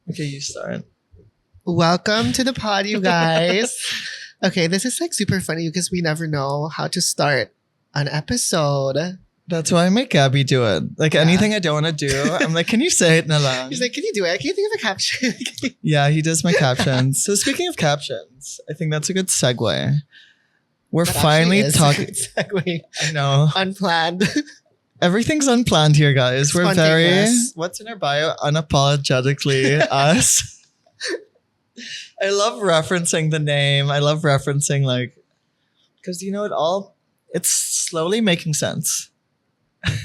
Okay, you start. Welcome to the pod, you guys. Okay, this is like super funny because we never know how to start an episode. That's why I make Gabby do it. Like Yeah. anything I don't want to do, I'm like, can you say it in a lang? He's like, can you do it? Can you think of a caption? Yeah, he does my captions. So speaking of captions, I think that's a good segue. We're That finally actually is talking. segue. I know. Unplanned. Everything's unplanned here, guys. We're very, Spontaneous. what's in our bio? Unapologetically us. I love referencing the name. I love referencing because it's slowly making sense.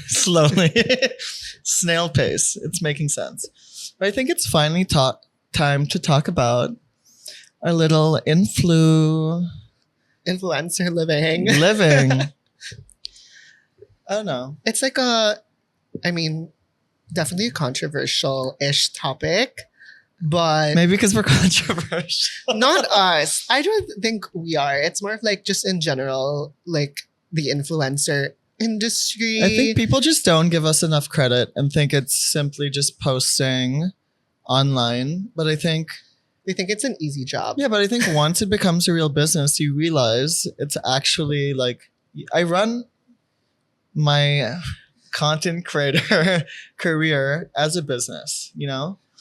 Slowly. Snail pace. It's making sense. But I think it's finally time to talk about our little Influencer living. living. I don't know. It's like definitely a controversial-ish topic, but Maybe because we're controversial. not us. I don't think we are. It's more of like just in general, like the influencer industry. I think people just don't give us enough credit and think it's simply just posting online. But I think, they think it's an easy job. but I think once it becomes a real business, you realize it's actually like, I run my content creator career as a business,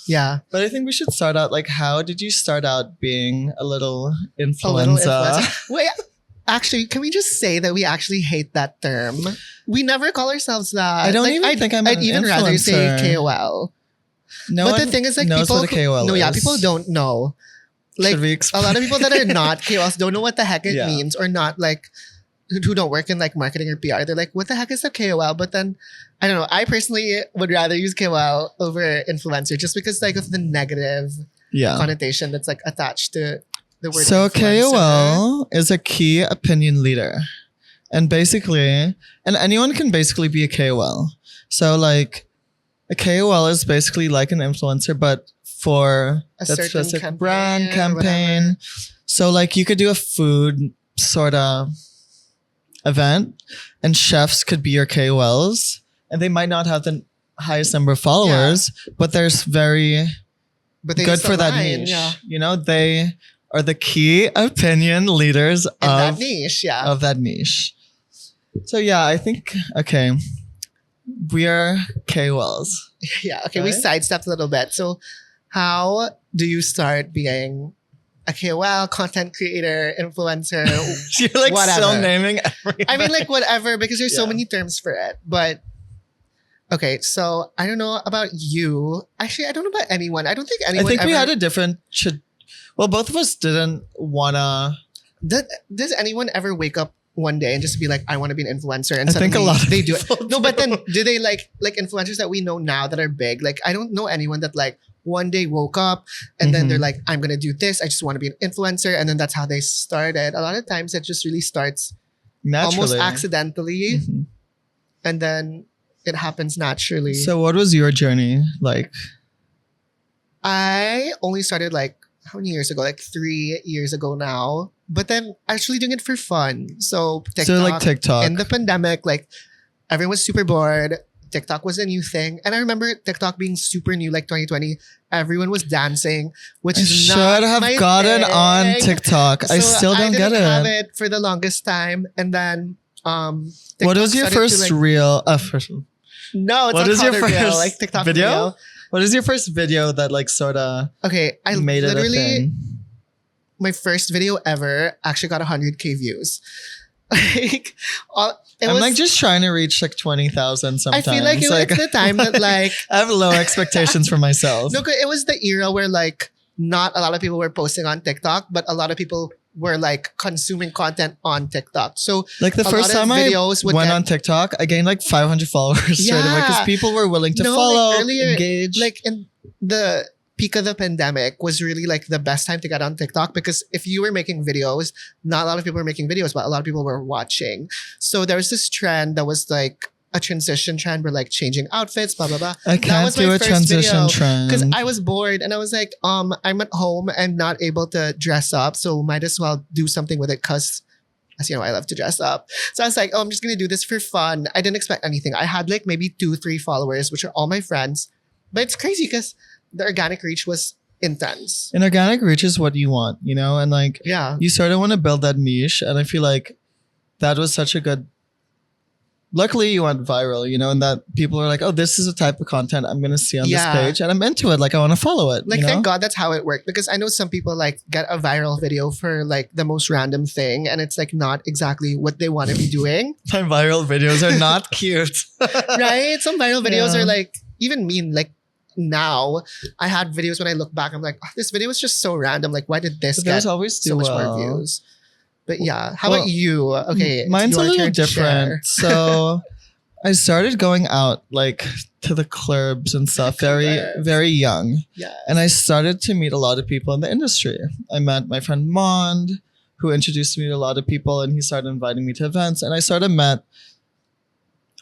Yeah. But I think we should start out how did you start out being a little A little influencer? influencer. Wait, actually, can we just say that we actually hate that term? We never call ourselves that. I don't even think I'm I'd an even rather say influencer. KOL. No But one the thing is, like, knows people, what a KOL no, is. yeah, people don't know. Like, Should we a explain? lot of people that are not KOLs don't know what the heck it Yeah. means, or not like who don't work in like marketing or PR. They're like, what the heck is a KOL? But then I don't know. I personally would rather use KOL over influencer just because like of the negative Yeah. connotation that's like attached to the word. So influencer. KOL is a key opinion leader. And anyone can basically be a KOL. So like a KOL is basically like an influencer, but for A that certain specific campaign brand or campaign. whatever. So like you could do a food sort of event and chefs could be your KOLs and they might not have the highest number of followers, but there's very But they good just for that align, niche. Yeah. They are the key opinion leaders In that of niche, yeah. of that niche. So yeah, I think we are KOLs. Yeah. Okay, we Right? sidestepped a little bit. So how do you start being a KOL, content creator, influencer? You're still Whatever. naming everything. I mean, like whatever, because there's so Yeah. many terms for it. But okay, so I don't know about you. Actually, I don't know about anyone. I don't think I anyone. think we ever, had a different. Well, both of us didn't wanna. Does anyone ever wake up one day and just be like, I want to be an influencer? And I think a suddenly lot of they do it. people No, but do. then do they like influencers that we know now that are big? Like I don't know anyone that like one day woke up and then Mhm. they're like, I'm gonna do this. I just want to be an influencer, and then that's how they started. A lot of times it just really starts Naturally. almost accidentally, Mhm. and then it happens naturally. So, what was your journey like? I only started like how many years ago? Like 3 years ago now. But then actually doing it for fun. So TikTok, So, like TikTok. in the pandemic, like everyone was super bored. TikTok was a new thing. And I remember TikTok being super new, like 2020. Everyone was dancing, which I is should not have my gotten thing. on TikTok. I So still don't get didn't have it. it for the longest time. And then What TikTok was your started to, first like- reel? First, No, it's what not is your called a reel, first like TikTok video? What is your first video that like sort of Okay, I made it a literally thing? my first video ever actually got 100K views. Like, it I'm was, like just trying to reach like 20,000 I sometimes. feel like it was the time that like, I have low expectations for myself. no, 'cause it was the era where like not a lot of people were posting on TikTok, but a lot of people were like consuming content on TikTok. So Like the a first lot of time I videos would went get- on TikTok, I gained like 500 followers straight away because Yeah. people were willing to No, like, follow, earlier, engage. like in the peak of the pandemic was really like the best time to get on TikTok, because if you were making videos, not a lot of people were making videos, but a lot of people were watching. So there was this trend that was like a transition trend where like changing outfits, blah, blah, blah. I can't was my do a first transition video, trend. Because I was bored and I was like, I'm at home and not able to dress up. So might as well do something with it, because as you know, I love to dress up. So I was like, I'm just going to do this for fun. I didn't expect anything. I had like maybe 2-3 followers, which are all my friends. But it's crazy because the organic reach was intense. And organic reach is what you want, you know, and like Yeah. you sort of want to build that niche. And I feel like that was such a good. Luckily, you went viral, you know, and that people are like, "Oh, this is a type of content I'm gonna see on Yeah. this page, and I'm into it. Like, I want to follow it." Like, you know? thank God that's how it worked, because I know some people like get a viral video for like the most random thing, and it's like not exactly what they want to be doing. My viral videos are not cute. Right? Some viral videos Yeah. are like, even mean, like now I had videos when I look back, I'm like, oh, this video was just so random. Like, why did this But get those always do so much well. more views? But yeah, how Well, about you? Okay, it's Mine's a your little turn to share. different. So I started going out like to the clubs and stuff very, Clubs. very young. Yeah. And I started to meet a lot of people in the industry. I met my friend Mond, who introduced me to a lot of people, and he started inviting me to events. And I sort of met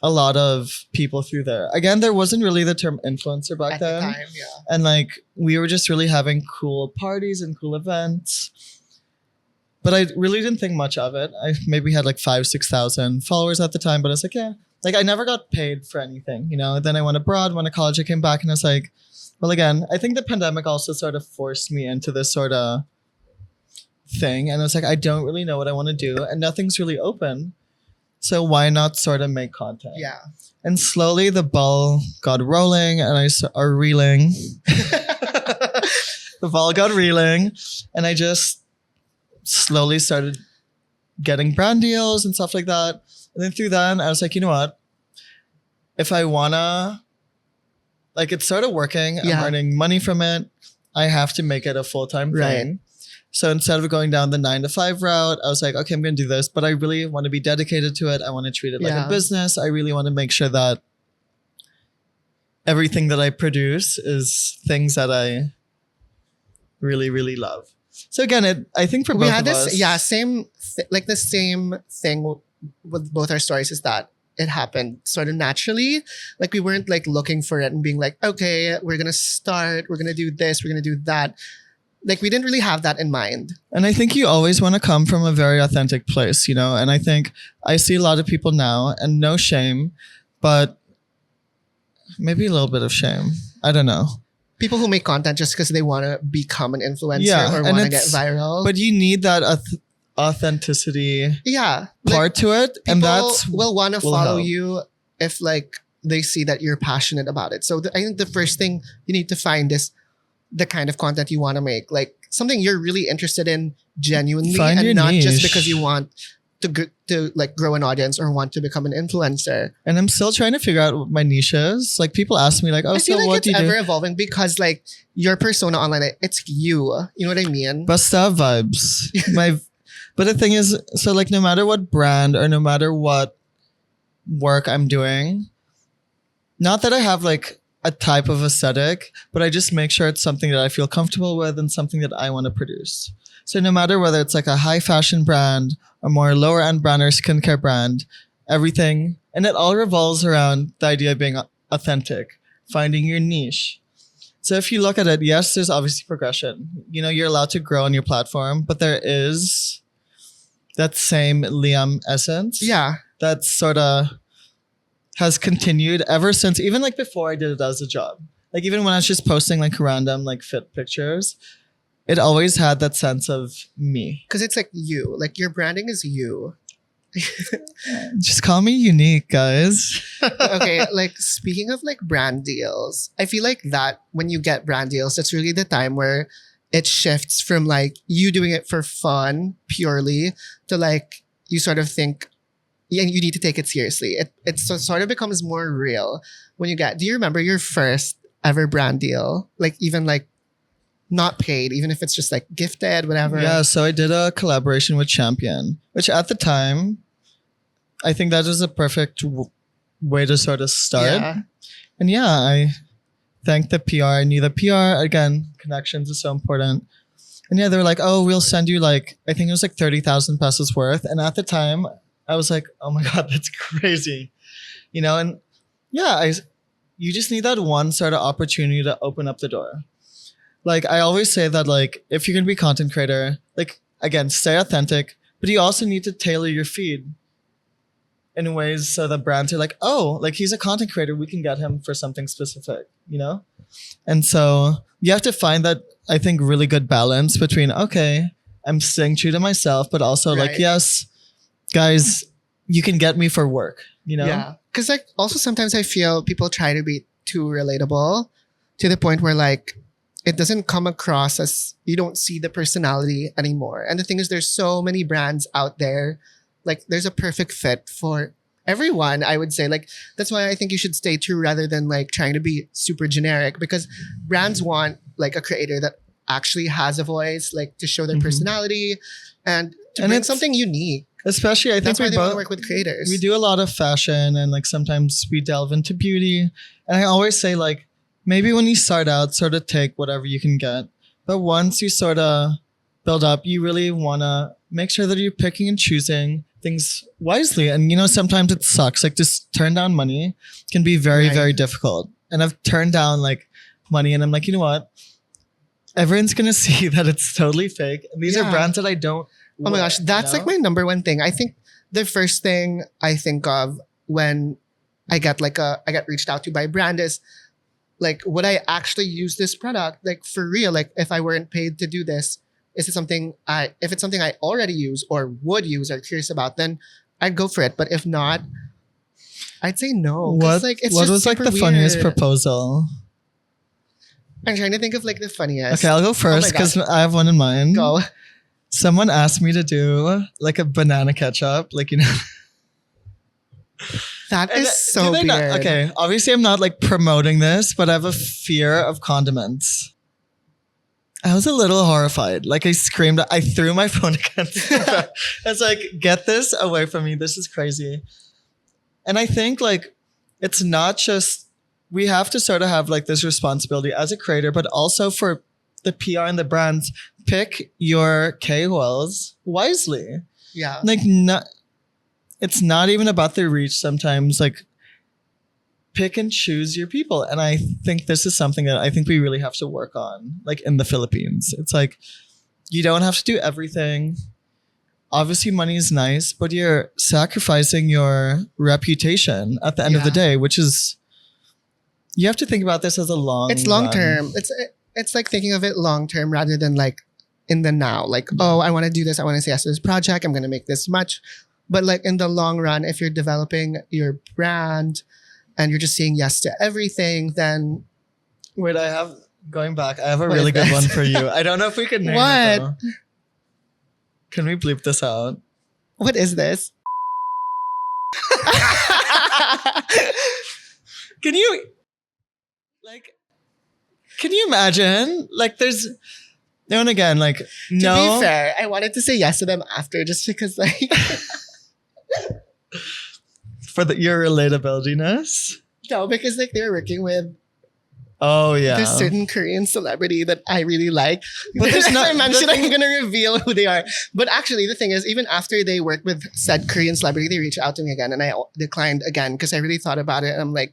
a lot of people through there. Again, there wasn't really the term influencer back At the then. time, yeah. And like we were just really having cool parties and cool events. But I really didn't think much of it. I maybe had like 5,000-6,000 followers at the time, but I was like, yeah. Like I never got paid for anything, you know. Then I went abroad, went to college, I came back and I was like, well, again, I think the pandemic also sort of forced me into this sort of thing. And I was like, I don't really know what I want to do, and nothing's really open. So why not sort of make content? Yeah. And slowly the ball got rolling and or reeling. The ball got reeling, and I just slowly started getting brand deals and stuff like that. And then through that, I was like, you know what? If I wanna, like, it started working. Yeah. I'm earning money from it. I have to make it a full-time thing. Right. So instead of going down the 9 to 5 route, I was like, okay, I'm going to do this, but I really want to be dedicated to it. I want to treat it like Yeah. a business. I really want to make sure that everything that I produce is things that I really, really love. So again, I think for We both had of this, us, yeah, like the same thing with both our stories, is that it happened sort of naturally. Like we weren't like looking for it and being like, okay, we're gonna start, we're gonna do this, we're gonna do that. Like we didn't really have that in mind. And I think you always want to come from a very authentic place, you know? And I think I see a lot of people now, and no shame, but maybe a little bit of shame. I don't know. People who make content just because they want to become an influencer Yeah, or and want to get it's- viral. But you need that authenticity yeah, like, part to it. people And that's will want to will follow help. you if like they see that you're passionate about it. So I think the first thing you need to find is the kind of content you want to make, like something you're really interested in genuinely, Find your and not just niche. because you want to like grow an audience or want to become an influencer. And I'm still trying to figure out what my niche is. Like people ask me like, oh, I so feel like what it's do you ever do? evolving, because like your persona online, it's you. You know what I mean? Basta vibes. But the thing is, so like no matter what brand or no matter what work I'm doing, not that I have like a type of aesthetic, but I just make sure it's something that I feel comfortable with and something that I want to produce. So no matter whether it's like a high fashion brand, a more lower end brand, or skincare brand, everything, and it all revolves around the idea of being authentic, finding your niche. So if you look at it, yes, there's obviously progression. You know, you're allowed to grow on your platform, but there is that same Liam essence Yeah. that sort of has continued ever since, even like before I did it as a job. Like even when I was just posting like random like fit pictures, it always had that sense of me. Because it's like you. Like your branding is you. Just call me unique, guys. Okay, like speaking of like brand deals, I feel like that when you get brand deals, that's really the time where it shifts from like you doing it for fun purely to like you sort of think, yeah, you need to take it seriously. It sort of becomes more real when you get. Do you remember your first ever brand deal? Like even like not paid, even if it's just like gifted, whatever. Yeah, so I did a collaboration with Champion, which at the time, I think that was a perfect way to sort of start. Yeah. And yeah, I thanked the PR. I knew the PR. Again, connections is so important. And yeah, they were like, oh, we'll send you like, I think it was like 30,000 pesos worth. And at the time, I was like, oh my God, that's crazy. You know, and yeah, you just need that one sort of opportunity to open up the door. Like I always say that like, if you're going to be a content creator, like again, stay authentic, but you also need to tailor your feed in ways so that brands are like, oh, like he's a content creator. We can get him for something specific, you know? And so you have to find that, I think, really good balance between, okay, I'm staying true to myself, but also like, Right. yes, guys, you can get me for work, you know? Yeah. Because like also sometimes I feel people try to be too relatable to the point where like it doesn't come across as you don't see the personality anymore. And the thing is there's so many brands out there. Like there's a perfect fit for everyone, I would say. Like that's why I think you should stay true rather than like trying to be super generic, because brands want like a creator that actually has a voice, like to show their Mhm. personality and to And bring it's- something unique. Especially, I think That's why we they want to both work with creators. we do a lot of fashion, and like sometimes we delve into beauty. And I always say like, maybe when you start out, sort of take whatever you can get. But once you sort of build up, you really want to make sure that you're picking and choosing things wisely. And you know, sometimes it sucks. Like just turn down money can be very, Right. very difficult. And I've turned down like money, and I'm like, you know what? Everyone's gonna see that it's totally fake. And these are Yeah. brands that I don't. Oh my gosh, that's like my number one thing. I think the first thing I think of when I get reached out to by a brand is like, would I actually use this product? Like for real, like if I weren't paid to do this, is it something if it's something I already use or would use or curious about, then I'd go for it. But if not, I'd say no. 'Cause, What, like, it's what just was like super the funniest weird. proposal? I'm trying to think of like the funniest. Okay, I'll go first because I have one in mind. Go. Someone asked me to do like a banana ketchup, like you know. That And, is do so they weird. not- okay, obviously I'm not like promoting this, but I have a fear of condiments. I was a little horrified. Like I screamed, I threw my phone against the I was like, get this away from me. This is crazy. And I think like it's not just, we have to sort of have like this responsibility as a creator, but also for the PR and the brands, pick your KOLs wisely. Yeah. Like not, it's not even about the reach sometimes. Like pick and choose your people. And I think this is something that I think we really have to work on, like in the Philippines. It's like you don't have to do everything. Obviously money is nice, but you're sacrificing your reputation at the end of the Yeah. day, which is, you have to think about this as a long It's long run. term. It's like thinking of it long term rather than like in the now. Like, oh, I want to do this. I want to say yes to this project. I'm going to make this much. But like in the long run, if you're developing your brand and you're just saying yes to everything, then Wait, I have, going back, I have a What really is good this? one for you. I don't know if we can name What? it though. Can we bleep this out? what is this? Can you, like, can you imagine? Like, there's, no, and again, like, To no. be fair, I wanted to say yes to them after just because like For your relatability-ness. no, because like they were working with Oh, yeah. this certain Korean celebrity that I really like. But there's not- I mentioned the I'm thing- gonna reveal who they are. But actually, the thing is, even after they worked with said Korean celebrity, they reached out to me again, and I declined again because I really thought about it. And I'm like,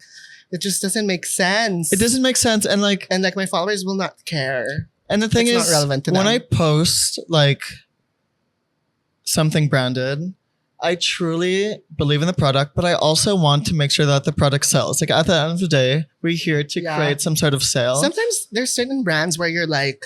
it just doesn't make sense. It doesn't make sense. And like, and like my followers will not care. and the thing It's is, not relevant to when them. I post like something branded, I truly believe in the product, but I also want to make sure that the product sells. Like at the end of the day, we're here to Yeah. create some sort of sale. Sometimes there's certain brands where you're like,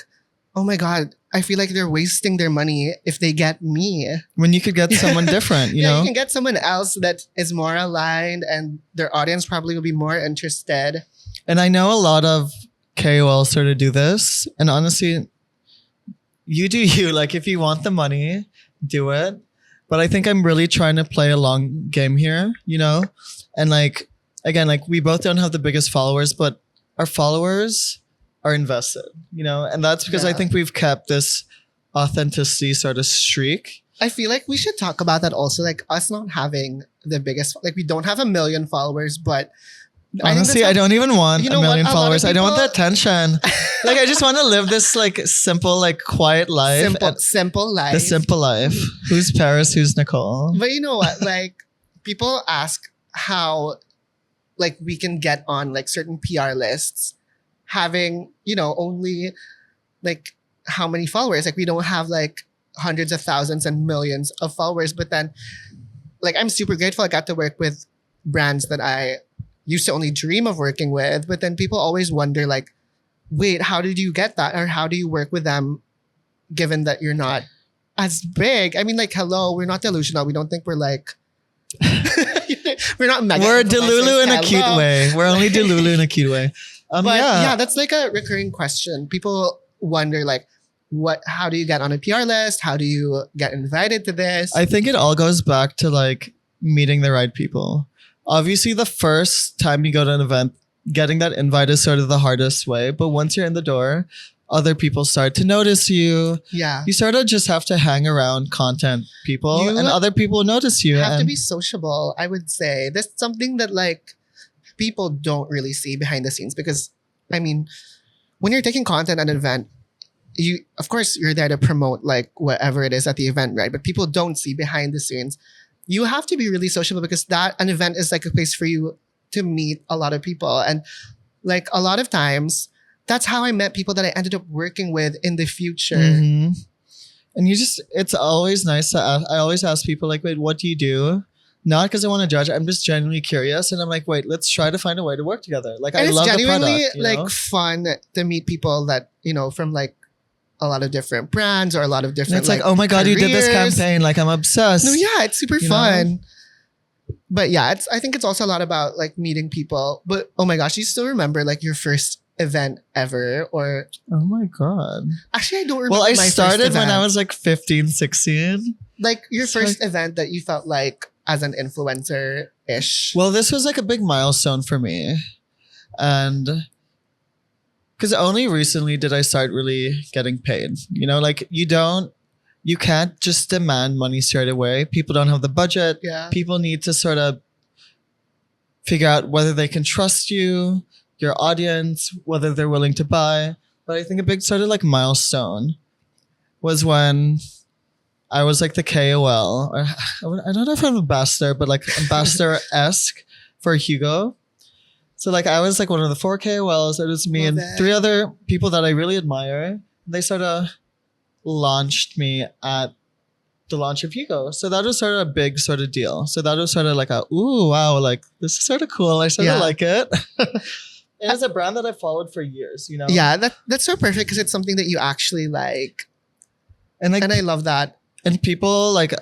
oh my god, I feel like they're wasting their money if they get me. When you could get someone different, you yeah, know? you can get someone else that is more aligned, and their audience probably will be more interested. And I know a lot of KOLs sort of do this. And honestly, you do you. Like if you want the money, do it. But I think I'm really trying to play a long game here, you know? And like, again, like we both don't have the biggest followers, but our followers are invested, you know? And that's because I Yeah. think we've kept this authenticity sort of streak. I feel like we should talk about that also. Like us not having the biggest, like we don't have 1 million followers, but Honestly, I don't even want You a know what? million A lot of followers. I don't want the people- attention. Like I just want to live this like simple, like quiet life. simple life. The simple life. Who's Paris? Who's Nicole? But you know what? Like people ask how like we can get on like certain PR lists having, you know, only like how many followers? Like we don't have like hundreds of thousands and millions of followers. But then like I'm super grateful I got to work with brands that I used to only dream of working with. But then people always wonder like, wait, how did you get that? Or how do you work with them given that you're not as big? I mean, like, hello, we're not delusional. We don't think we're like, we're not mega. We're influencers. Delulu in a cute Hello. way. We're only Delulu in a cute way. But Yeah. yeah, that's like a recurring question. People wonder like, how do you get on a PR list? How do you get invited to this? I think it all goes back to like meeting the right people. Obviously, the first time you go to an event, getting that invite is sort of the hardest way. But once you're in the door, other people start to notice you. yeah. You sort of just have to hang around content people, You and other people notice you. have to and be sociable, I would say. That's something that like people don't really see behind the scenes because I mean, when you're taking content at an event, you of course you're there to promote like whatever it is at the event, right? But people don't see behind the scenes. You have to be really sociable because an event is like a place for you to meet a lot of people. And like a lot of times, that's how I met people that I ended up working with in the future. Mhm. And it's always nice to ask. I always ask people like, wait, what do you do? Not because I want to judge. I'm just genuinely curious. And I'm like, wait, let's try to find a way to work together. Like, And I it's love the genuinely product. You like know? fun to meet people that, from like a lot of different brands or a lot of And different it's like, oh my God, you did this careers. campaign. Like, I'm obsessed. No, yeah, it's super You know? fun. But yeah, I think it's also a lot about like meeting people. But oh my gosh, you still remember like your first event ever? Or Oh my God. actually, I don't remember. Well, I my first started when I event. was like 15, 16. like your so first event that you felt like as an influencer ish. Well, this was like a big milestone for me. And because only recently did I start really getting paid. Like you can't just demand money straight away. People don't have the budget. Yeah. People need to sort of figure out whether they can trust you, your audience, whether they're willing to buy. But I think a big sort of like milestone was when I was like the KOL. Or, I don't know if I'm ambassador, but like ambassador-esque for Hugo. So like I was like one of the 4 KOLs. It was me Love and it. 3 other people that I really admire. They sort of launched me at the launch of Hugo. So that was sort of a big sort of deal. So that was sort of like ooh, wow, like this is sort of cool. I sort of Yeah. like it. It was a brand that I followed for years, Yeah, that's so perfect because it's something that you actually like. And like And I love that. and people like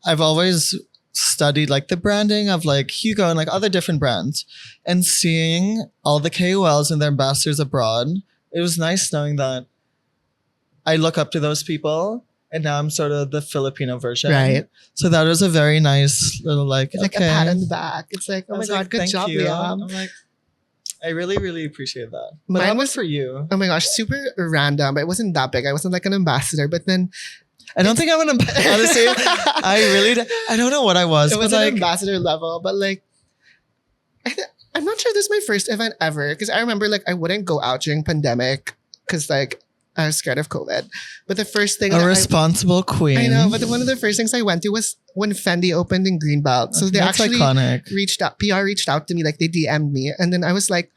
I've always studied like the branding of like Hugo and like other different brands, and seeing all the KOLs and their ambassadors abroad, it was nice knowing that I look up to those people, and now I'm sort of the Filipino version. Right. So that was a very nice little like, It's like okay. a pat on the back. It's like, oh I my was God, like, good thank job, you. Liam. I'm like, I really, really appreciate that. But Mine how was- was for you? Oh my gosh, super random. It wasn't that big. I wasn't like an ambassador, but then I don't think I'm an honestly. I don't know what I was, it but was like an ambassador level. But like, I'm not sure this is my first event ever because I remember like I wouldn't go out during pandemic because like I was scared of COVID. But the first thing a that responsible queen. I know, but one of the first things I went to was when Fendi opened in Greenbelt. So they That's actually iconic. PR reached out to me, like they DM'd me, and then I was like,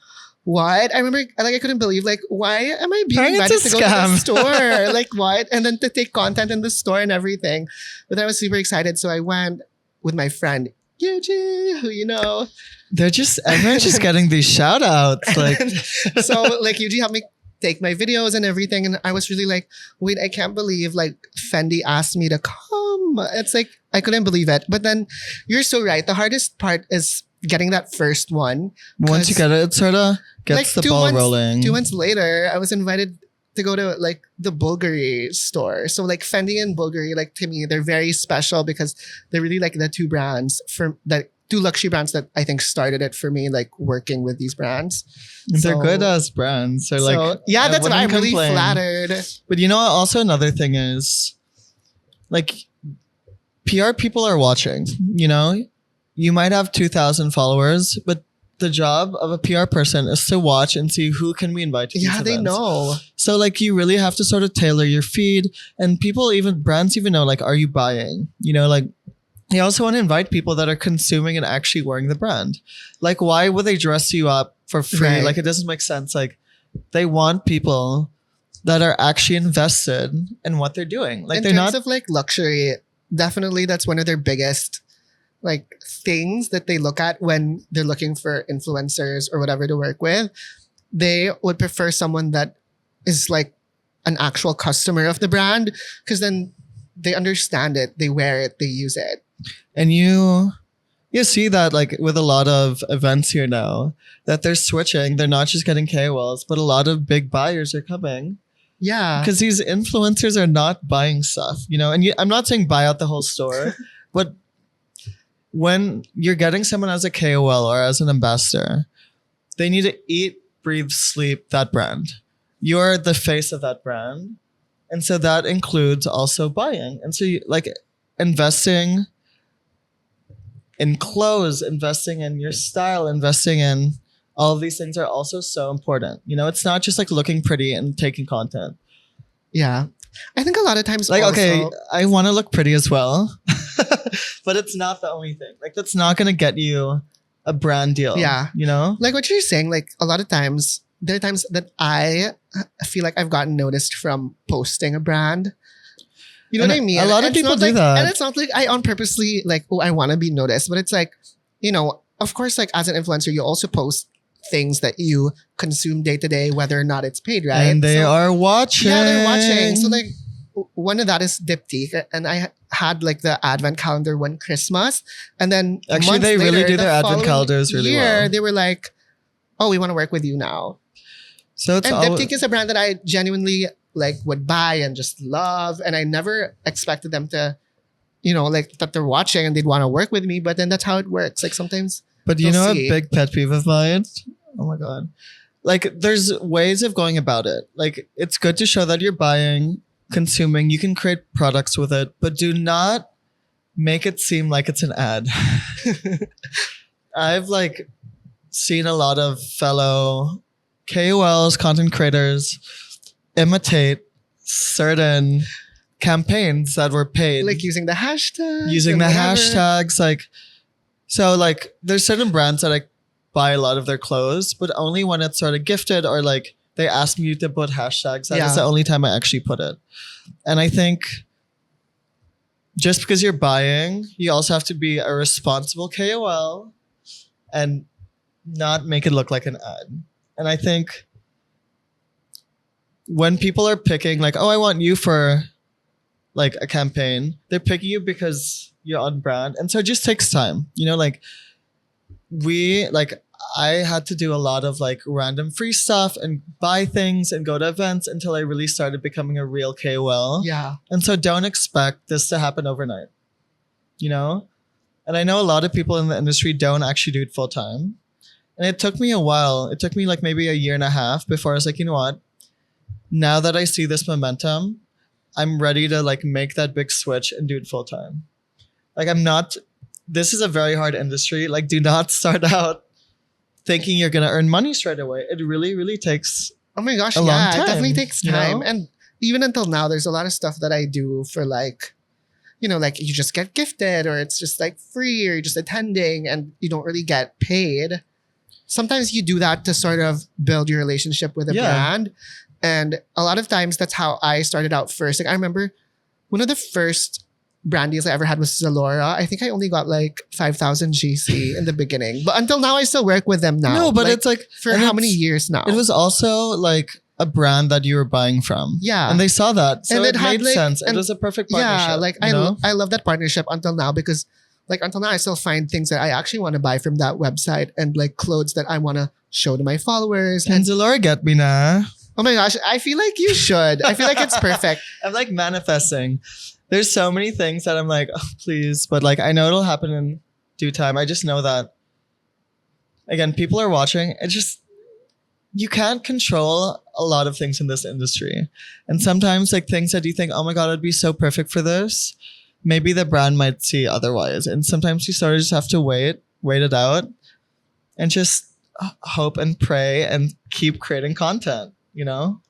what? I remember like I couldn't believe like why am I being Trying invited to to go to the scam. store? Like what? And then to take content in the store and everything. But I was super excited. So I went with my friend Yuji, who you know. Everyone's just getting these shout outs. Like So like Yuji helped me take my videos and everything. And I was really like, wait, I can't believe like Fendi asked me to come. It's like I couldn't believe it. But then you're so right. The hardest part is getting that first one. once you get it, it sort of gets Like, the 2 ball months- rolling. 2 months later, I was invited to go to like the Bulgari store. So like Fendi and Bulgari, like to me, they're very special because they're really like the 2 brands for the 2 luxury brands that I think started it for me, like working with these brands. They're So- good as brands. So like, so, yeah, I that's why I'm wouldn't really complain. flattered. But also another thing is, like, PR people are watching. You might have 2,000 followers, but the job of a PR person is to watch and see who can we invite to these Yeah, they events. know. So like you really have to sort of tailor your feed, and brands even know like, are you buying? Like you also want to invite people that are consuming and actually wearing the brand. Like why would they dress you up for free? Right. Like it doesn't make sense. Like they want people that are actually invested in what they're doing. Like In they're terms not of like luxury, definitely that's one of their biggest like things that they look at when they're looking for influencers or whatever to work with. they would prefer someone that is like an actual customer of the brand, because then they understand it, they wear it, they use it. And you see that like with a lot of events here now that they're switching. They're not just getting KOLs, but a lot of big buyers are coming. Yeah. Because these influencers are not buying stuff, you know, and I'm not saying buy out the whole store, but when you're getting someone as a KOL or as an ambassador, they need to eat, breathe, sleep that brand. You're the face of that brand. And so that includes also buying. And so like investing in clothes, investing in your style, investing in all of these things are also so important. You know, it's not just like looking pretty and taking content. Yeah. I think a lot of times like, also, okay, I want to look pretty as well, but it's not the only thing. Like that's not going to get you a brand deal. Yeah. You know? like what you're saying, like a lot of times, there are times that I feel like I've gotten noticed from posting a brand. You know And what I mean? a lot of It's people not do like, that. And it's not like I on purposely like, oh, I want to be noticed. But it's like, you know, of course, like as an influencer, you also post things that you consume day to day, whether or not it's paid, right? And they So- are watching. Yeah, they're watching. So like one of that is Diptyque, and I had like the advent calendar one Christmas, and then Actually, months they really later, do the their advent following calendars really year, well. They were like, "Oh, we want to work with you now." So it's And all, Diptyque is a brand that I genuinely like would buy and just love, and I never expected them to, you know, like that they're watching and they'd want to work with me. But then that's how it works. Like sometimes, but you they'll know see. a big pet peeve of mine? Oh my God. Like there's ways of going about it. Like it's good to show that you're buying, consuming, you can create products with it, but do not make it seem like it's an ad. I've like seen a lot of fellow KOLs, content creators imitate certain campaigns that were paid like using the hashtag, using the hashtags. Like, so like there's certain brands that I buy a lot of their clothes, but only when it's sort of gifted or like they ask me to put hashtags. That is Yeah. the only time I actually put it. And I think just because you're buying, you also have to be a responsible KOL and not make it look like an ad. And I think when people are picking like, oh, I want you for like a campaign, they're picking you because you're on brand. And so it just takes time. You know, like I had to do a lot of like random free stuff and buy things and go to events until I really started becoming a real KOL. Yeah. And so don't expect this to happen overnight, you know? And I know a lot of people in the industry don't actually do it full time. And it took me a while. It took me like maybe a year and a half before I was like, you know what? Now that I see this momentum, I'm ready to like make that big switch and do it full time. Like this is a very hard industry. Like do not start out thinking you're going to earn money straight away. It really, really takes Oh my gosh, a long yeah, it time, definitely takes you time. know? And even until now, there's a lot of stuff that I do for like, you know, like you just get gifted or it's just like free or you're just attending and you don't really get paid. Sometimes you do that to sort of build your relationship with a Yeah. brand. And a lot of times that's how I started out first. Like I remember one of the first brand deals I ever had was Zalora. I think I only got like 5,000 GC in the beginning. But until now, I still work with them now. No, but Like, it's like for and how it's- many years now? It was also like a brand that you were buying from. Yeah. And they saw that. So And it it had, made like- sense. It and- was a perfect partnership. Yeah, like you know? I love that partnership until now because like until now I still find things that I actually want to buy from that website and like clothes that I want to show to my followers. And And Zalora get me na. oh my gosh, I feel like you should. I feel like it's perfect. I'm like manifesting. There's so many things that I'm like, oh, please. But like, I know it'll happen in due time. I just know that, again, people are watching. It just, you can't control a lot of things in this industry. And sometimes like things that you think, oh my God, it'd be so perfect for this. Maybe the brand might see otherwise. And sometimes you sort of just have to wait it out and just hope and pray and keep creating content, you know?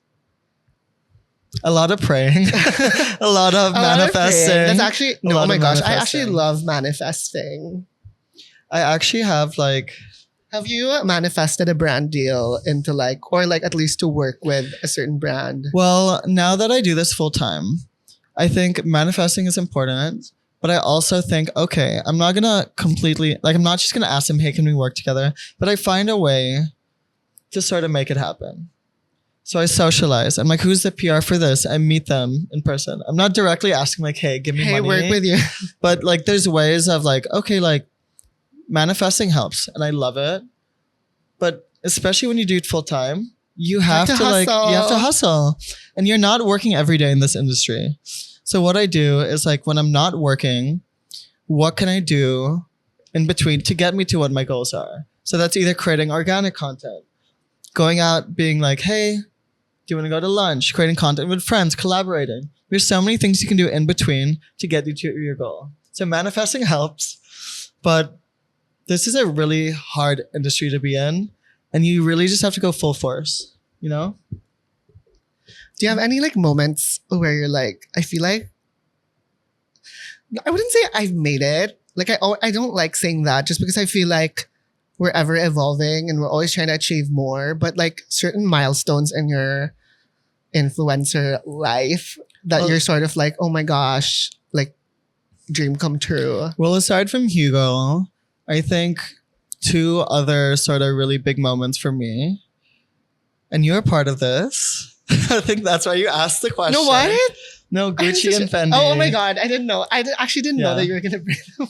A lot of praying, a lot of A lot of manifesting. praying. That's actually A no. lot Oh my of gosh, I actually manifesting. love manifesting. I actually have like, Have you manifested a brand deal into like, or like at least to work with a certain brand? well, now that I do this full time, I think manifesting is important. But I also think, okay, I'm not gonna completely like I'm not just gonna ask them, hey, can we work together? But I find a way to sort of make it happen. So I socialize. I'm like, who's the PR for this? I meet them in person. I'm not directly asking like, hey, give me Hey, money. work with you. But like there's ways of like, okay, like manifesting helps and I love it. But especially when you do it full time, you have to like, you have to hustle. And you're not working every day in this industry. So what I do is like when I'm not working, what can I do in between to get me to what my goals are? So that's either creating organic content, going out being like, hey, do you want to go to lunch? Creating content with friends, collaborating. There's so many things you can do in between to get you to your goal. So manifesting helps, but this is a really hard industry to be in. And you really just have to go full force, you know? Do you have any like moments where you're like, I feel like, I wouldn't say I've made it. Like I don't like saying that just because I feel like we're ever evolving and we're always trying to achieve more. But like certain milestones in your influencer life that you're sort of like, oh my gosh, like dream come true. Well, aside from Hugo, I think two other sort of really big moments for me, and you're part of this. I think that's why you asked the question. No, what? No, Gucci and Fendi. Oh my God, I didn't know. Actually didn't know Yeah. that you were going to bring them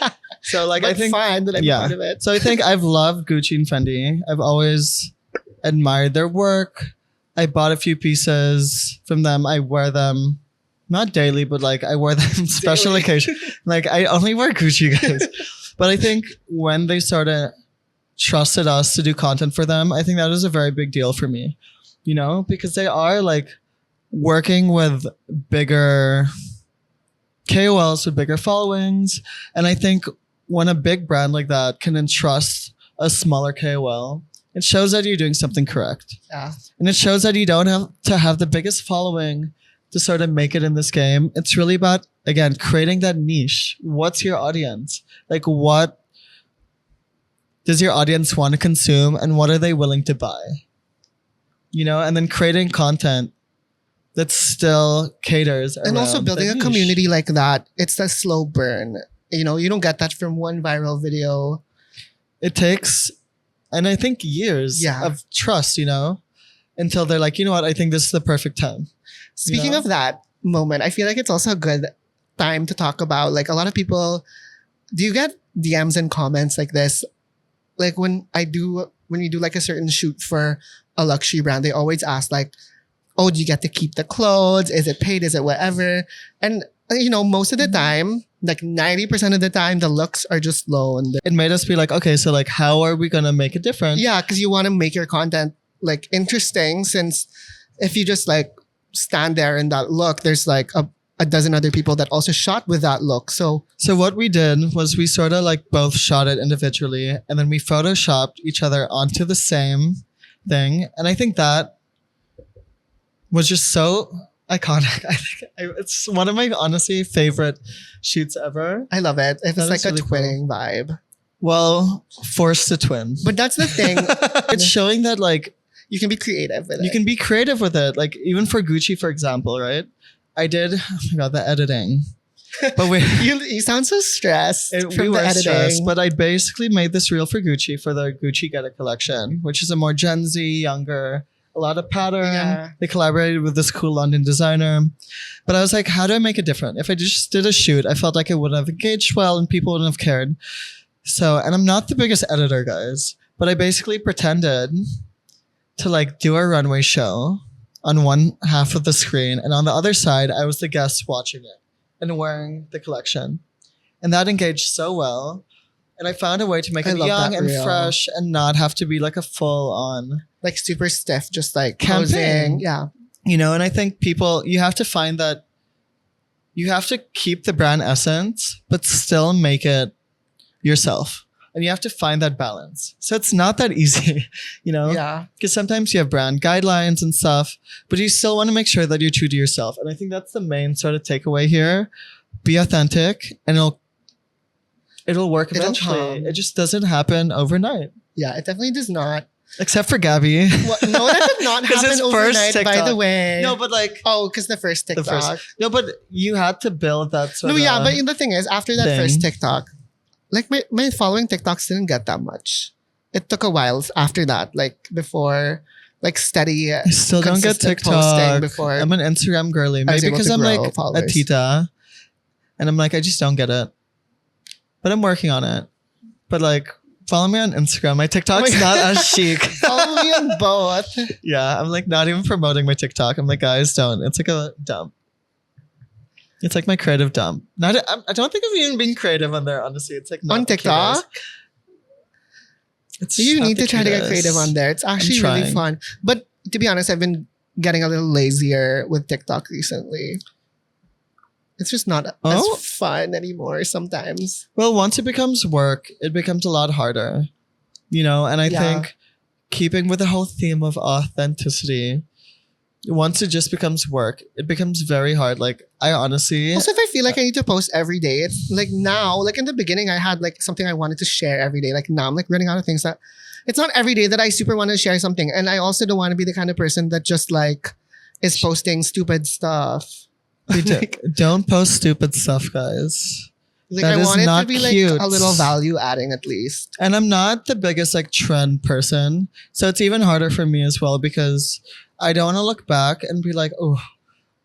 up. So like But I think fine that I'm yeah. part of it. So I think I've loved Gucci and Fendi. I've always admired their work. I bought a few pieces from them. I wear them not daily, but like I wear them special Daily. occasion. Like I only wear Gucci, guys. But I think when they sort of trusted us to do content for them, I think that was a very big deal for me, you know, because they are like working with bigger KOLs with bigger followings. And I think when a big brand like that can entrust a smaller KOL, it shows that you're doing something correct. Yeah. And it shows that you don't have to have the biggest following to sort of make it in this game. It's really about, again, creating that niche. What's your audience? Like, what does your audience want to consume and what are they willing to buy? You know, and then creating content that still caters And also around building the a niche. community like that. It's a slow burn. You know, you don't get that from one viral video. It takes, and I think years Yeah. of trust, you know, until they're like, you know what, I think this is the perfect time. Speaking know? of that moment, I feel like it's also a good time to talk about like a lot of people. Do you get DMs and comments like this? Like when you do like a certain shoot for a luxury brand, they always ask like, oh, do you get to keep the clothes? Is it paid? Is it whatever? And you know, most of the time, like 90% of the time, the looks are just low. And It made us be like, okay, so like, how are we going to make it different? yeah, because you want to make your content like interesting, since if you just like stand there in that look, there's like a dozen other people that also shot with that look. So So what we did was we sort of like both shot it individually and then we photoshopped each other onto the same thing. And I think that was just so iconic. I think it's one of my honestly favorite shoots ever. I love it. It's That like is a really cool. twinning vibe. Well, forced to twin. But that's the thing. It's showing that like You can be creative with it. you can be creative with it. Like even for Gucci, for example, right? I did, oh my God, the editing. But we, you sound so stressed we from were the editing. stressed, but I basically made this reel for Gucci for the Gucci Get It collection, which is a more Gen Z, younger, a lot of pattern. Yeah. They collaborated with this cool London designer. But I was like, how do I make it different? If I just did a shoot, I felt like it wouldn't have engaged well and people wouldn't have cared. So, and I'm not the biggest editor, guys, but I basically pretended to like do a runway show on one half of the screen. And on the other side, I was the guest watching it and wearing the collection. And that engaged so well. And I found a way to make I it love young that and reel. fresh and not have to be like a full on, Like super stiff, just like Campaign. posing. Yeah. you know, and I think people, you have to find that you have to keep the brand essence, but still make it yourself. And you have to find that balance. So it's not that easy, you know? Yeah. Because sometimes you have brand guidelines and stuff, but you still want to make sure that you're true to yourself. And I think that's the main sort of takeaway here. Be authentic and it'll work It'll eventually. come. It just doesn't happen overnight. Yeah. It definitely does not. Except for Gabby. Well, no, that did not 'Cause happen his first overnight, by TikTok- the way. No, but like Oh, because the first TikTok. no, but you had to build that sort No, of yeah, but the thing is, after that thing. first TikTok, like my following TikToks didn't get that much. it took a while after that, like before, like steady. I still don't get consistent TikTok. posting before I'm an Instagram girly. I was Maybe able because to I'm grow like a followers. tita. And I'm like, I just don't get it. But I'm working on it. But like, follow me on Instagram. My TikTok's Oh my not as chic. Follow me on both. Yeah, I'm like not even promoting my TikTok. I'm like, guys, don't. It's like a dump. It's like my creative dump. I don't think of even being creative on there. Honestly, it's like not On the TikTok, cutest. It's you not need the to try to get cutest. creative on there. It's actually really trying. fun. But to be honest, I've been getting a little lazier with TikTok recently. It's just not Oh. as fun anymore sometimes. Well, once it becomes work, it becomes a lot harder. You know, and I Yeah. think keeping with the whole theme of authenticity, once it just becomes work, it becomes very hard. Like I honestly, Also, if I feel like I need to post every day, it's like now, like in the beginning, I had like something I wanted to share every day. Like now I'm like running out of things that it's not every day that I super want to share something. And I also don't want to be the kind of person that just like is posting stupid stuff. don't post stupid stuff, guys. Like That I is want it to not be cute. like a little value adding at least. And I'm not the biggest like trend person. So it's even harder for me as well because I don't want to look back and be like, oh,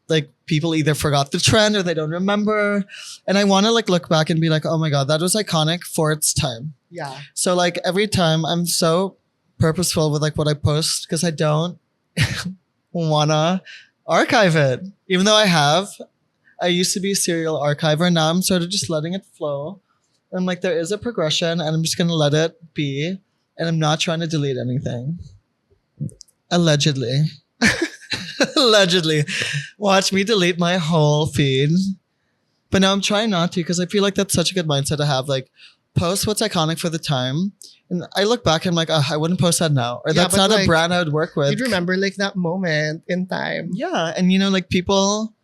like people either forgot the trend or they don't remember. And I want to like look back and be like, oh my God, that was iconic for its time. Yeah. So like every time I'm so purposeful with like what I post because I don't wanna archive it. Even though I used to be a serial archiver. Now I'm sort of just letting it flow. I'm like, there is a progression and I'm just gonna let it be. And I'm not trying to delete anything. Allegedly. Allegedly. Watch me delete my whole feed. But now I'm trying not to because I feel like that's such a good mindset to have. Like, post what's iconic for the time. And I look back and I'm like, oh, I wouldn't post that now. Or Yeah, that's but not a like, brand I would work with. You'd remember like that moment in time. Yeah. And you know, like people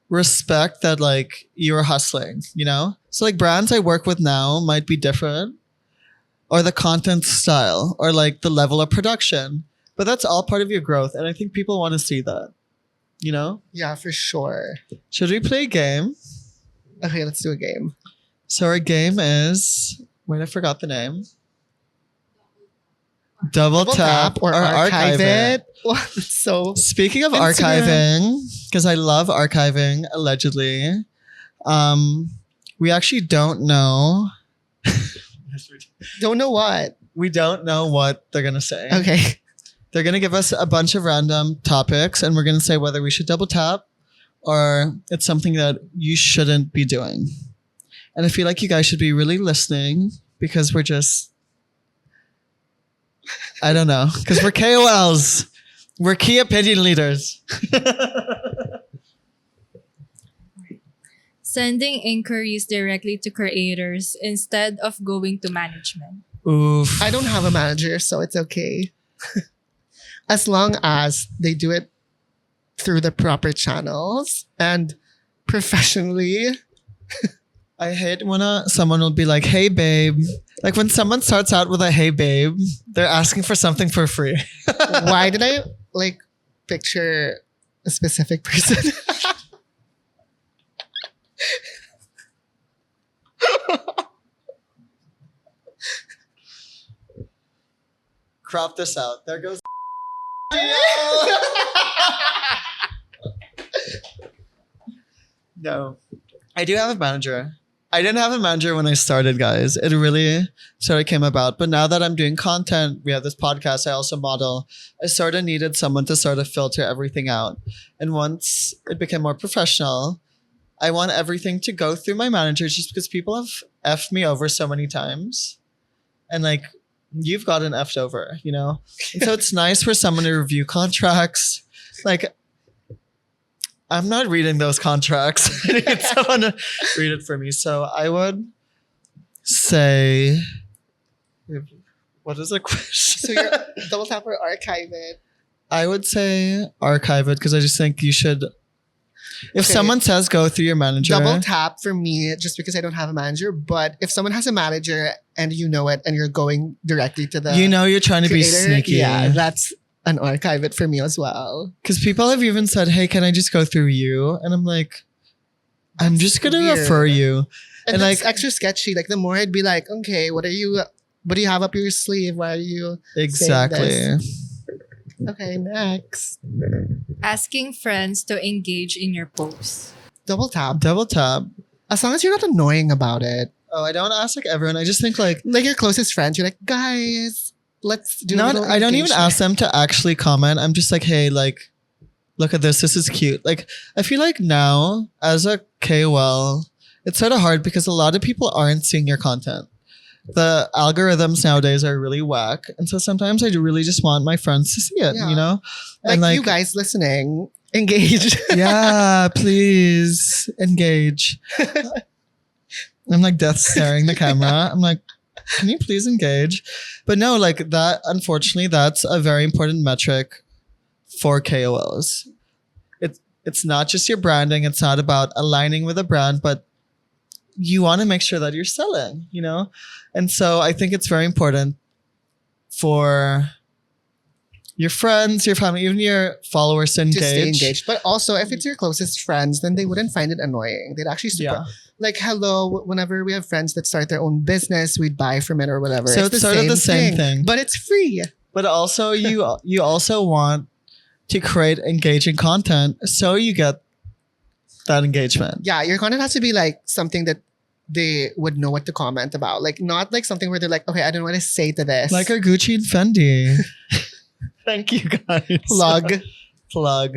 respect that like you're hustling, you know? So like brands I work with now might be different. Or the content style or like the level of production. But that's all part of your growth. And I think people want to see that. You know? Yeah, for sure. Should we play a game? Okay, let's do a game. So our game is wait, I forgot the name. Double tap or archive it. Wow, that's so Speaking of Instagram. archiving, because I love archiving, allegedly, we actually don't know. don't know what. We don't know what they're gonna say. Okay. They're gonna give us a bunch of random topics, and we're gonna say whether we should double tap or it's something that you shouldn't be doing. And I feel like you guys should be really listening because we're just, I don't know, because we're KOLs. We're key opinion leaders. Sending inquiries directly to creators instead of going to management. Oof. I don't have a manager, so it's okay. As long as they do it through the proper channels and professionally. I hate when someone will be like, hey, babe. Like when someone starts out with a hey, babe, they're asking for something for free. Why did I like picture a specific person? Crop this out. There goes. No. I do have a manager. I didn't have a manager when I started, guys. It really sort of came about. But now that I'm doing content, we have this podcast, I also model. I sort of needed someone to sort of filter everything out. And once it became more professional, I want everything to go through my manager just because people have effed me over so many times. And like, you've gotten effed over, you know? And so it's nice for someone to review contracts. Like, I'm not reading those contracts. I need someone to read it for me. So I would say, what is the question? So you're double tap or archive it. I would say archive it because I just think you should. If Okay. someone says go through your manager, Double tap for me just because I don't have a manager. But if someone has a manager and you know it and you're going directly to the you know you're trying to be creator, sneaky. yeah, that's an archive it for me as well. Because people have even said, hey, can I just go through you? And I'm like, I'm just going to weird. refer you. And And, that's like- extra sketchy. Like the more I'd be like, okay, what are you What do you have up your sleeve? Why are you Exactly. okay? Next, Asking friends to engage in your posts. double tap. Double tap. As long as you're not annoying about it, Oh, I don't ask like everyone. I just think like like your closest friends, you're like, guys, let's do. not. a little I don't even engagement." ask them to actually comment. I'm just like, hey, like, look at this. This is cute. Like, I feel like now as a KOL, it's sort of hard because a lot of people aren't seeing your content. The algorithms nowadays are really whack, and so sometimes I do really just want my friends to see it. Yeah. You know, Like, you guys listening, engage. yeah, please engage. I'm like death staring the camera. I'm like, can you please engage? But no, like that, unfortunately, that's a very important metric for KOLs. It's not just your branding. It's not about aligning with a brand, but you want to make sure that you're selling, you know? And so I think it's very important for your friends, your family, even your followers to engage. to stay engaged. But also, if it's your closest friends, then they wouldn't find it annoying. They'd actually Yeah. like, hello, whenever we have friends that start their own business, we'd buy from it or whatever. So it's sort of the same thing. But it's free. But also you also want to create engaging content so you get that engagement. Yeah, your content has to be like something that they would know what to comment about. Like, not like something where they're like, okay, I don't know what to say to this. Like our Gucci and Fendi. Thank you guys. plug. Plug.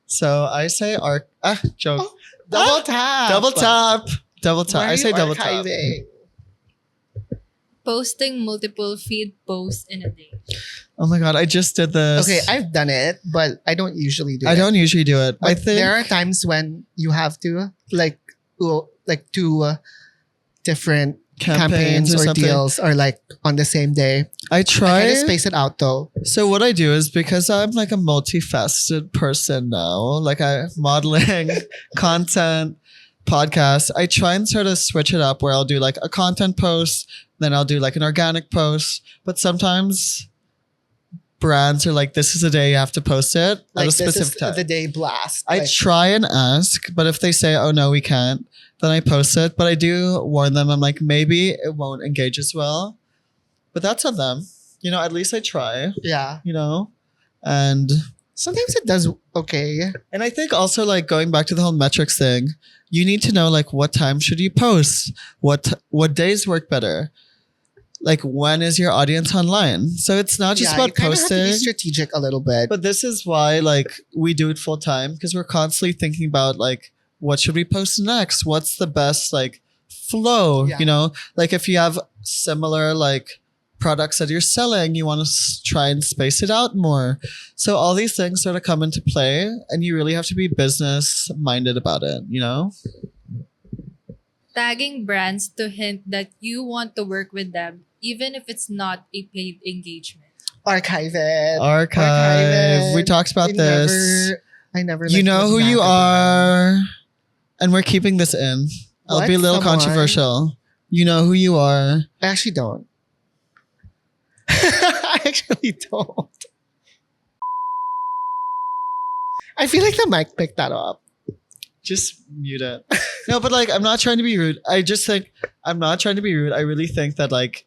So I say joke. Oh, double tap. Double tap. Double tap. Why are I say you double tap. archiving? Posting multiple feed posts in a day. Oh my god, I just did this. Okay, I've done it, but I don't usually do it. I don't usually do it. But I think there are times when you have to two different campaigns or something. deals are like on the same day. I I try. kind of space it out though. So what I do is because I'm like a multifaceted person now, like I'm modeling, content, podcasts, I try and sort of switch it up where I'll do like a content post, then I'll do like an organic post. But sometimes brands are like, this is the day you have to post it at Like, a this specific is time. the day blast. I Like, try and ask, but if they say, oh no, we can't, then I post it. But I do warn them, I'm like, maybe it won't engage as well. But that's on them. You know, at least I try, yeah. you know? And Sometimes it does okay. I think also like going back to the whole metrics thing, you need to know like what time should you post? What days work better? Like when is your audience online? So it's not just Yeah, about you kinda have to posting. be strategic a little bit. But this is why like we do it full time because we're constantly thinking about like what should we post next? What's the best like flow? Yeah. You know, like if you have similar like products that you're selling, you want to try and space it out more. So all these things sort of come into play, and you really have to be business minded about it. You know. Tagging brands to hint that you want to work with them, even if it's not a paid engagement. Archive it. Archive. it. We talked about this. I never. You like, know who looked you back at are, and we're keeping this in. I'll What? be a little Someone? controversial. You know who you are. them. I actually don't. I actually don't. I feel like the mic picked that up. Just mute it. No, but like, I'm not trying to be rude. I just think I'm not trying to be rude. I really think that like,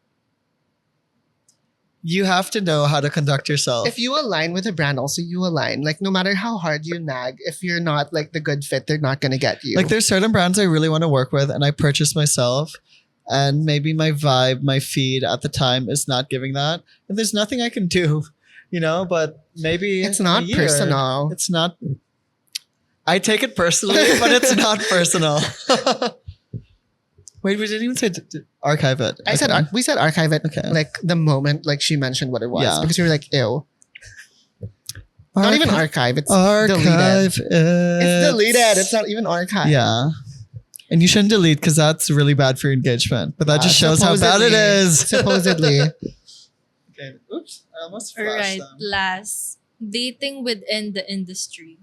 you have to know how to conduct yourself. If you align with a brand, also you align. Like, no matter how hard you nag, if you're not like the good fit, they're not gonna get you. Like, there's certain brands I really want to work with, and I purchase myself, and maybe my vibe, my feed at the time is not giving that, and there's nothing I can do, you know. But maybe it's not a year, personal. It's not. I take it personally, but it's not personal. Wait, we didn't even say archive it. I said Okay. we said archive it Okay. like the moment like she mentioned what it was Yeah. because we were like ew. Not even archive. It's archive deleted. it. It's deleted. It's not even archive. Yeah. And you shouldn't delete because that's really bad for your engagement. But that just shows how bad it is. Supposedly. Okay. Oops. I almost All flashed right, them. last, dating within the industry.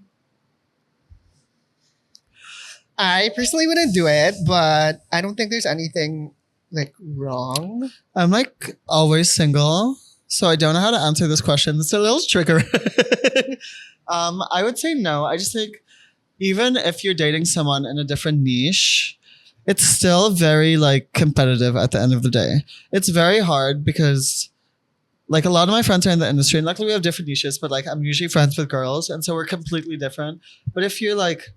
I personally wouldn't do it, but I don't think there's anything like wrong. I'm like always single, so I don't know how to answer this question. It's a little triggering. I would say no. I just think even if you're dating someone in a different niche, it's still very like competitive at the end of the day. It's very hard because like a lot of my friends are in the industry and luckily we have different niches, but like I'm usually friends with girls and so we're completely different. But if you're like,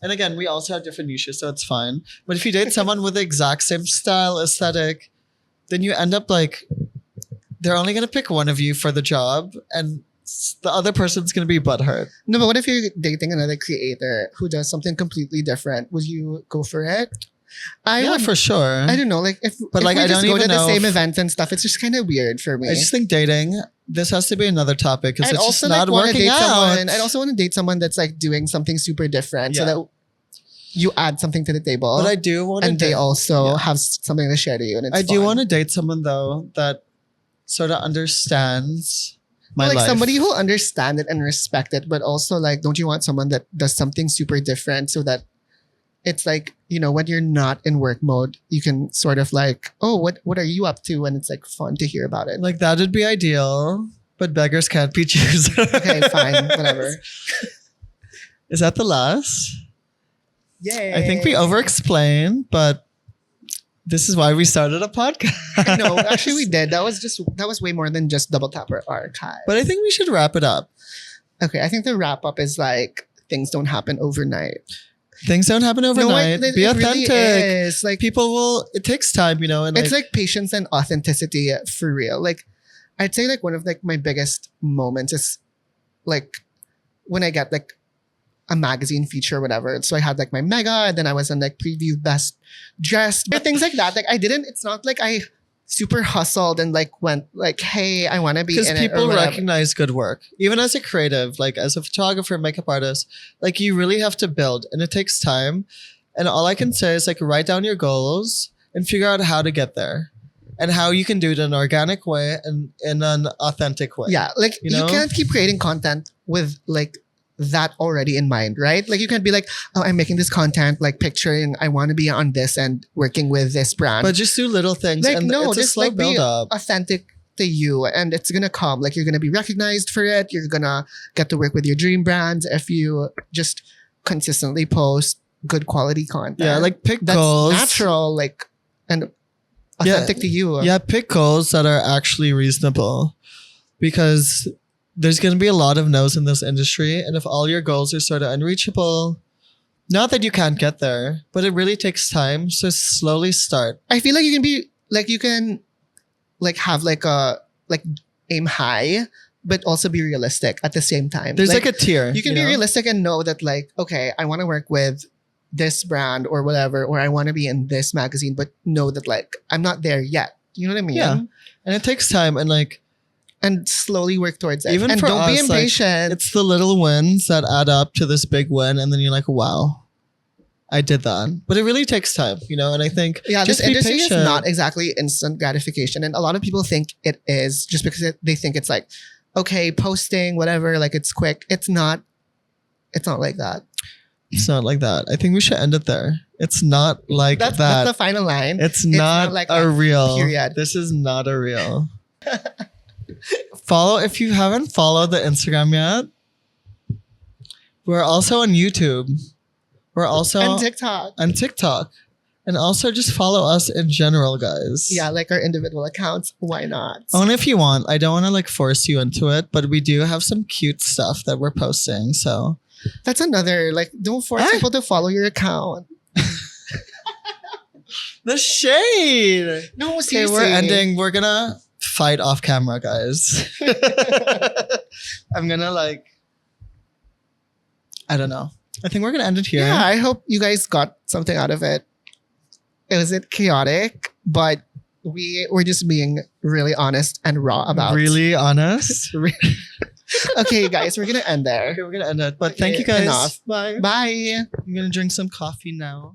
and again, we also have different niches, so it's fine. But if you date someone with the exact same style, aesthetic, then you end up like, they're only going to pick one of you for the job and the other person's going to be butthurt. No, but what if you're dating another creator who does something completely different? Would you go for it? Yeah, would, for sure. I don't know. Like if, But, if like, we I just don't go even to the know same if- events and stuff, it's just kind of weird for me. I just think dating, this has to be another topic because I'd it's just also not wanna working date out. someone. I'd also want to date someone that's like doing something super different, so Yeah. that you add something to the table, But I do want to and they date. also Yeah. have something to share to you. And it's I do fun. want to date someone though that sort of understands my like life. somebody who'll understand it and respect it, but also like, don't you want someone that does something super different so that it's like, you know, when you're not in work mode, you can sort of like, oh, what are you up to? And it's like fun to hear about it. Like that would be ideal, but beggars can't be choosers. Okay, fine, whatever. Is that the last? Yay. I think we over-explained, but this is why we started a podcast. No, actually we did. That was way more than just Double Tapper Archive. But I think we should wrap it up. Okay, I think the wrap up is like things don't happen overnight. Things don't happen overnight. No, it be really authentic. is. Like People will. It takes time, you know. And it's like patience and authenticity for real. Like I'd say like one of like my biggest moments is like when I get like a magazine feature or whatever. So I had like my mega and then I was on like preview best dressed, things like that. Like I didn't, it's not like I super hustled and like went like, hey, I want to be because in it or people whatever. recognize good work, even as a creative, like as a photographer, makeup artist. Like you really have to build, and it takes time. And all I can say is like write down your goals and figure out how to get there, and how you can do it in an organic way and in an authentic way. Yeah, like You know? you can't keep creating content with like that already in mind, right? Like you can't be like, oh, I'm making this content, like picturing I want to be on this and working with this brand. But just do little things, Like, and no, it's a just, slow like, be build up. authentic to you, and it's gonna come. Like you're gonna be recognized for it. You're gonna get to work with your dream brands if you just consistently post good quality content. Yeah, like pick that's goals. natural, like and authentic to you. Yeah, pick goals that are actually reasonable, because there's going to be a lot of no's in this industry. And if all your goals are sort of unreachable, not that you can't get there, but it really takes time. So slowly start. I feel like you can be like you can like have like a like aim high, but also be realistic at the same time. There's like a tier. you can be know? realistic and know that like, okay, I want to work with this brand or whatever, or I want to be in this magazine, but know that like I'm not there yet. You know what I mean? Yeah. And it takes time. And like, And slowly work towards it. Even and for don't be us, like, impatient. it's the little wins that add up to this big win. And then you're like, wow, I did that. But it really takes time, you know? And I think yeah, just this be industry is patient. not exactly instant gratification. And a lot of people think it is just because they think it's like, okay, posting, whatever, like it's quick. It's not like that. It's not like that. I think we should end it there. It's not like That's that. the final line. It's not not like a that, reel. period. This is not a reel. Follow if you haven't followed the Instagram yet. We're also on YouTube. We're also and TikTok. on TikTok. And also just follow us in general, guys. Yeah, like our individual accounts. Why not? Only if you want. I don't want to like force you into it, but we do have some cute stuff that we're posting. So That's another, like, don't force Ah. people to follow your account. the shade. No, Okay, seriously. we're ending. We're gonna fight off camera, guys. I'm gonna like, I don't know. I think we're gonna end it here. Yeah, I hope you guys got something out of it. It was chaotic, but we were just being really honest and raw about Really honest. Okay, guys, we're gonna end there. Okay, we're gonna end it. But Okay, thank you guys. enough. Bye. Bye. I'm gonna drink some coffee now.